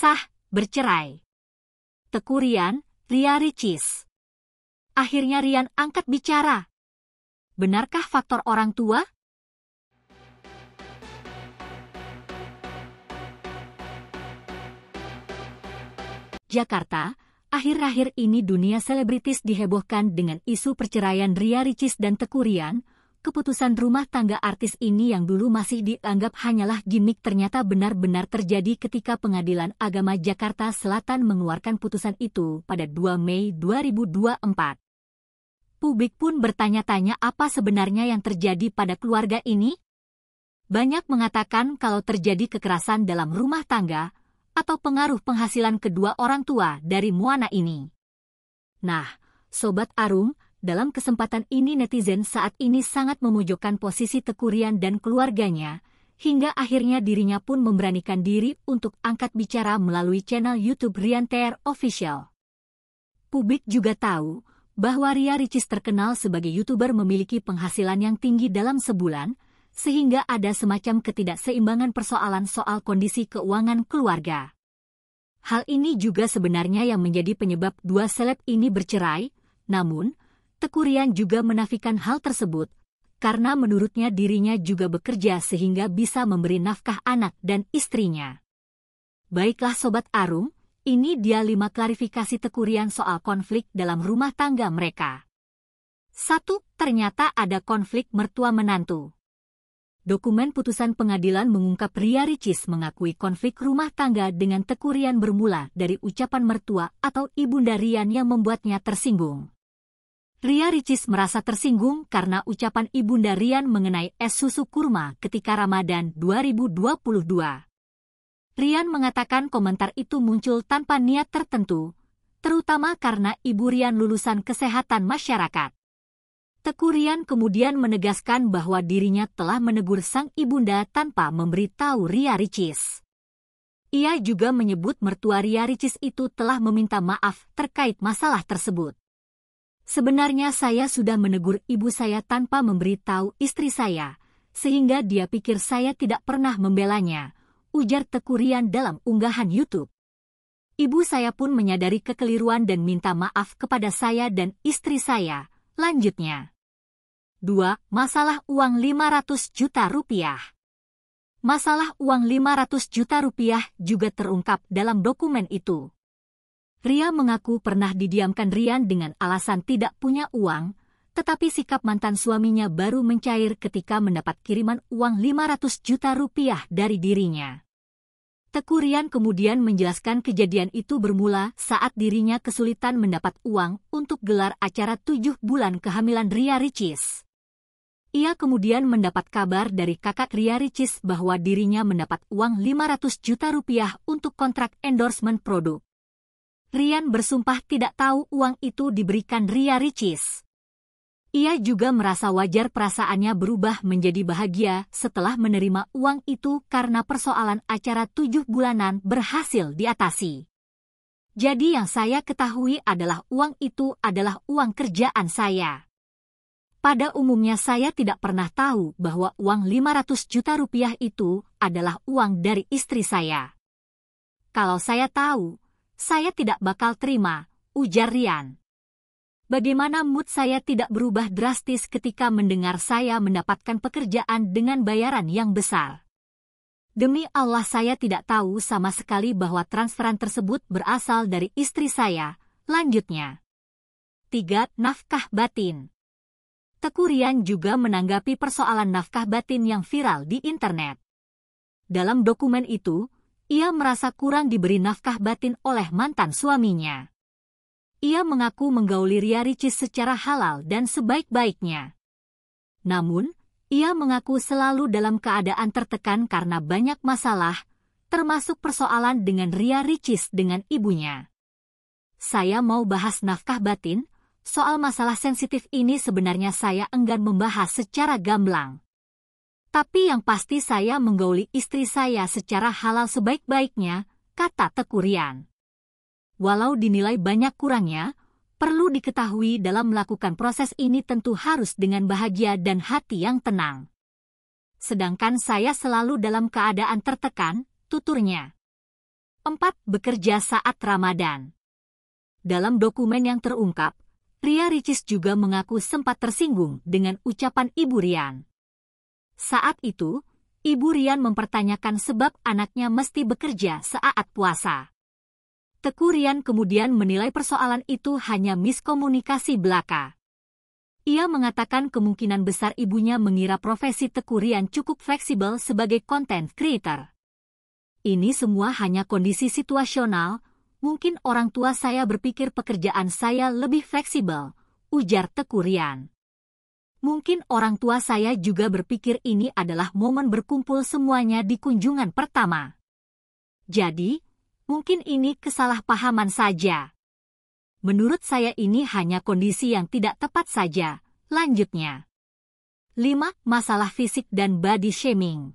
Sah, bercerai. Teku Rian, Ria Ricis. Akhirnya Rian angkat bicara. Benarkah faktor orang tua? Jakarta, akhir-akhir ini dunia selebritis dihebohkan dengan isu perceraian Ria Ricis dan Teku Rian. Keputusan rumah tangga artis ini yang dulu masih dianggap hanyalah gimik ternyata benar-benar terjadi ketika Pengadilan Agama Jakarta Selatan mengeluarkan putusan itu pada 2 Mei 2024. Publik pun bertanya-tanya apa sebenarnya yang terjadi pada keluarga ini? Banyak mengatakan kalau terjadi kekerasan dalam rumah tangga, atau pengaruh penghasilan kedua orang tua dari Moana ini. Nah, Sobat Arum, dalam kesempatan ini netizen saat ini sangat memojokkan posisi Teku Rian dan keluarganya, hingga akhirnya dirinya pun memberanikan diri untuk angkat bicara melalui channel YouTube Rian TR Official. Publik juga tahu bahwa Ria Ricis terkenal sebagai YouTuber memiliki penghasilan yang tinggi dalam sebulan, sehingga ada semacam ketidakseimbangan persoalan soal kondisi keuangan keluarga. Hal ini juga sebenarnya yang menjadi penyebab dua seleb ini bercerai, namun, Teku Rian juga menafikan hal tersebut, karena menurutnya dirinya juga bekerja sehingga bisa memberi nafkah anak dan istrinya. Baiklah Sobat Arum, ini dia 5 klarifikasi Teku Rian soal konflik dalam rumah tangga mereka. 1. Ternyata ada konflik mertua-menantu. Dokumen putusan pengadilan mengungkap Ria Ricis mengakui konflik rumah tangga dengan Teku Rian bermula dari ucapan mertua atau ibunda Rian yang membuatnya tersinggung. Ria Ricis merasa tersinggung karena ucapan ibunda Rian mengenai es susu kurma ketika Ramadan 2022. Rian mengatakan komentar itu muncul tanpa niat tertentu, terutama karena ibu Rian lulusan kesehatan masyarakat. Teku Rian kemudian menegaskan bahwa dirinya telah menegur sang ibunda tanpa memberitahu Ria Ricis. Ia juga menyebut mertua Ria Ricis itu telah meminta maaf terkait masalah tersebut. Sebenarnya saya sudah menegur ibu saya tanpa memberitahu istri saya, sehingga dia pikir saya tidak pernah membelanya, ujar Teku Rian dalam unggahan YouTube. Ibu saya pun menyadari kekeliruan dan minta maaf kepada saya dan istri saya, lanjutnya. 2. Masalah uang 500 juta rupiah. Masalah uang 500 juta rupiah juga terungkap dalam dokumen itu. Ria mengaku pernah didiamkan Rian dengan alasan tidak punya uang, tetapi sikap mantan suaminya baru mencair ketika mendapat kiriman uang 500 juta rupiah dari dirinya. Teku Rian kemudian menjelaskan kejadian itu bermula saat dirinya kesulitan mendapat uang untuk gelar acara 7 bulan kehamilan Ria Ricis. Ia kemudian mendapat kabar dari kakak Ria Ricis bahwa dirinya mendapat uang 500 juta rupiah untuk kontrak endorsement produk. Rian bersumpah tidak tahu uang itu diberikan Ria Ricis. Ia juga merasa wajar perasaannya berubah menjadi bahagia setelah menerima uang itu karena persoalan acara 7 bulanan berhasil diatasi. Jadi yang saya ketahui adalah uang itu adalah uang kerjaan saya. Pada umumnya saya tidak pernah tahu bahwa uang 500 juta rupiah itu adalah uang dari istri saya. Kalau saya tahu, saya tidak bakal terima, ujar Rian. Bagaimana mood saya tidak berubah drastis ketika mendengar saya mendapatkan pekerjaan dengan bayaran yang besar. Demi Allah saya tidak tahu sama sekali bahwa transferan tersebut berasal dari istri saya, lanjutnya. 3. Nafkah batin. Teku Rian juga menanggapi persoalan nafkah batin yang viral di internet. Dalam dokumen itu, ia merasa kurang diberi nafkah batin oleh mantan suaminya. Ia mengaku menggauli Ria Ricis secara halal dan sebaik-baiknya. Namun, ia mengaku selalu dalam keadaan tertekan karena banyak masalah, termasuk persoalan dengan Ria Ricis dengan ibunya. Saya mau bahas nafkah batin. Soal masalah sensitif ini sebenarnya saya enggan membahas secara gamblang. Tapi yang pasti saya menggauli istri saya secara halal sebaik-baiknya, kata Teku Rian. Walau dinilai banyak kurangnya, perlu diketahui dalam melakukan proses ini tentu harus dengan bahagia dan hati yang tenang. Sedangkan saya selalu dalam keadaan tertekan, tuturnya. 4. Bekerja saat Ramadan. Dalam dokumen yang terungkap, Ria Ricis juga mengaku sempat tersinggung dengan ucapan Ibu Rian. Saat itu, Ibu Rian mempertanyakan sebab anaknya mesti bekerja saat puasa. Teku Rian kemudian menilai persoalan itu hanya miskomunikasi belaka. Ia mengatakan kemungkinan besar ibunya mengira profesi Teku Rian cukup fleksibel sebagai content creator. Ini semua hanya kondisi situasional. Mungkin orang tua saya berpikir pekerjaan saya lebih fleksibel, ujar Teku Rian. Mungkin orang tua saya juga berpikir ini adalah momen berkumpul semuanya di kunjungan pertama. Jadi, mungkin ini kesalahpahaman saja. Menurut saya ini hanya kondisi yang tidak tepat saja, lanjutnya. 5. Masalah fisik dan body shaming.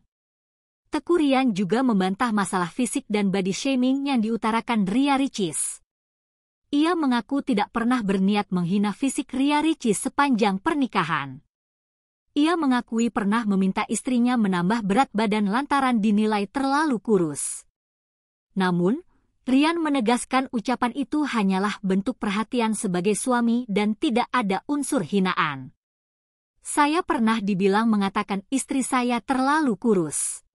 Teku Rian juga membantah masalah fisik dan body shaming yang diutarakan Ria Ricis. Ia mengaku tidak pernah berniat menghina fisik Ria Ricis sepanjang pernikahan. Ia mengakui pernah meminta istrinya menambah berat badan lantaran dinilai terlalu kurus. Namun, Rian menegaskan ucapan itu hanyalah bentuk perhatian sebagai suami dan tidak ada unsur hinaan. Saya pernah dibilang mengatakan istri saya terlalu kurus.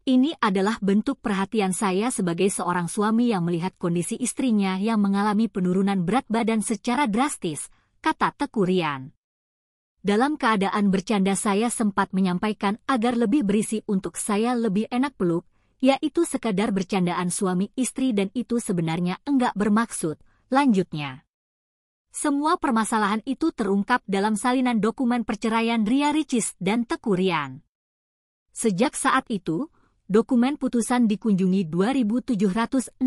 Ini adalah bentuk perhatian saya sebagai seorang suami yang melihat kondisi istrinya yang mengalami penurunan berat badan secara drastis, kata Teku Rian. Dalam keadaan bercanda saya sempat menyampaikan agar lebih berisi untuk saya lebih enak peluk, yaitu sekadar bercandaan suami istri dan itu sebenarnya enggak bermaksud, lanjutnya. Semua permasalahan itu terungkap dalam salinan dokumen perceraian Ria Ricis dan Teku Rian. Sejak saat itu, dokumen putusan dikunjungi 2.760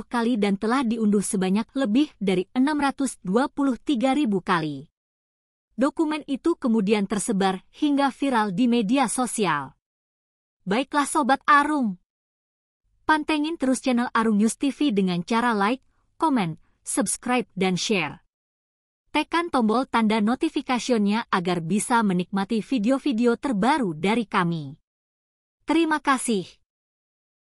kali dan telah diunduh sebanyak lebih dari 623.000 kali. Dokumen itu kemudian tersebar hingga viral di media sosial. Baiklah Sobat Arung. Pantengin terus channel Arung News TV dengan cara like, komen, subscribe, dan share. Tekan tombol tanda notifikasinya agar bisa menikmati video-video terbaru dari kami. Terima kasih.